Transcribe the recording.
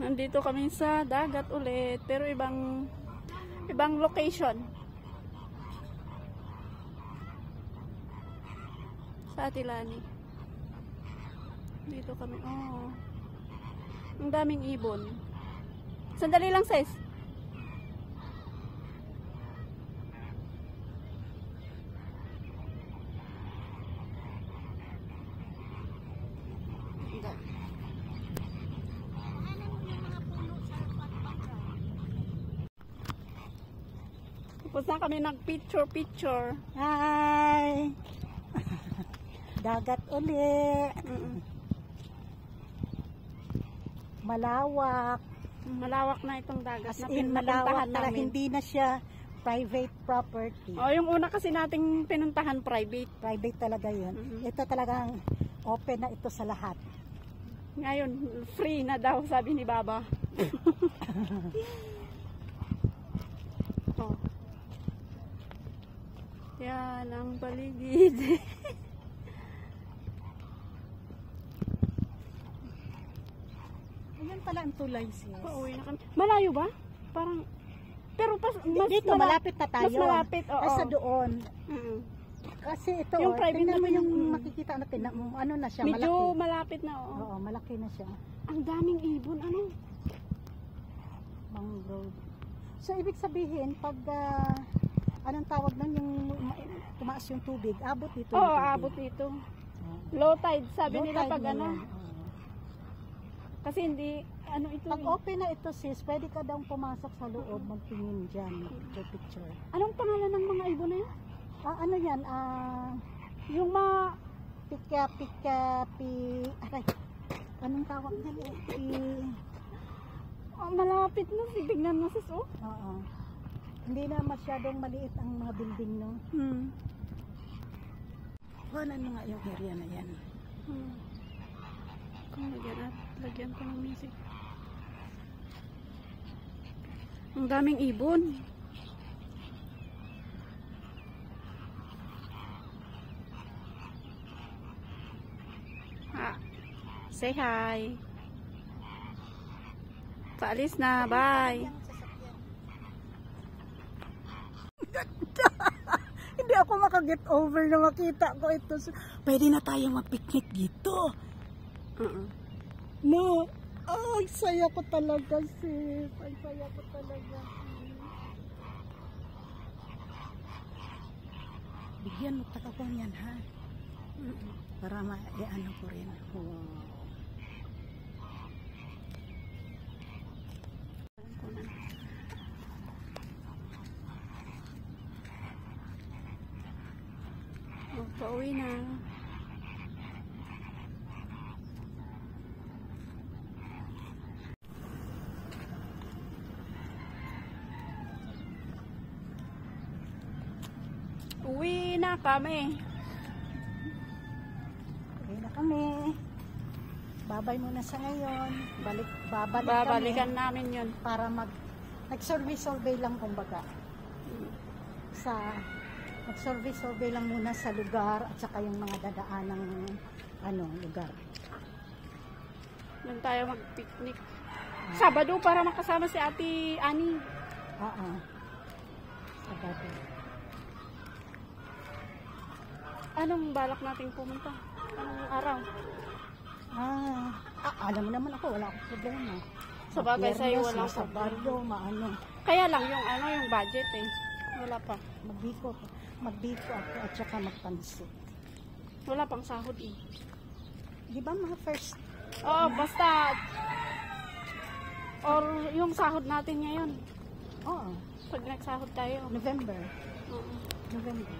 Nandito kami sa dagat ulit, pero ibang location. Sa Atilani. Dito kami. Oh. Ang daming ibon. Sandali lang, sis. Tapos na kami nag-picture. Hi! Dagat ulit. Malawak. Malawak na itong dagat. As in, malawak na hindi na siya private property. Oh, yung una kasi nating pinuntahan private. Private talaga yun. Ito talagang open na ito sa lahat. Ngayon, free na daw, sabi ni Baba. Oh. Yan ang paligid. Ayan pala ang tulay, sis. Pauwi na kami. Malayo ba? Parang, pero dito, malapit na tayo. Mas malapit, oo. Kaysa doon. Kasi ito, yung tingnan mo yung makikita natin, ano na siya, medyo malaki. Malapit na, oo. Oo, malaki na siya. Ang daming ibon, ano? Mangrove. So, ibig sabihin, pag, anong tawag nun, yung tumaas yung tubig, abot dito. Oo, abot dito. Low tide, sabi Low nila tide pag ano. Kasi hindi, ano ito. Pag open na ito, sis, pwede ka daw pumasok sa loob, magtingin dyan, picture. Anong pangalan ng mga ibon na yun? Ano yan, yung mga aray, anong tawag yan? Malapit na, tignan mo sis, oh. Oo. Hindi na masyadong maliit ang mga building, no? Wala na nga yung area na yan. Kung lagyan ko ng music. Ang daming ibon. Say hi. Paalis na, bye. Hindi ako makaget over na makita ko ito. Pwede na tayo mag-picnic dito. No. Ay, saya ko talaga, sis. Ay, saya ko talaga. Bigyan mo ako yan, ha? Para ma-ano ko rin. Wow. Pauwi na. Uwi na kami. Uwi na kami. Babay muna sa ngayon. Babalikan namin yun. Para nag-survey lang kumbaga. Mag-survey lang muna sa lugar at saka yung mga dadaanang lugar. Doon tayo mag-picnic. Sabado para makasama si Ate Ani. Oo. Sabado. Anong balak nating pumunta? Anong araw? Alam mo naman ako, wala akong problema. Sa bagay sa'yo wala akong Sabado, maano. Kaya lang yung budget eh. Wala pa. Magbiko ako at saka magpansit. Wala pang sahod eh. Di ba mga first? Oo, basta or yung sahod natin ngayon. Oo. Pag nagsahod tayo. November. Oo. November.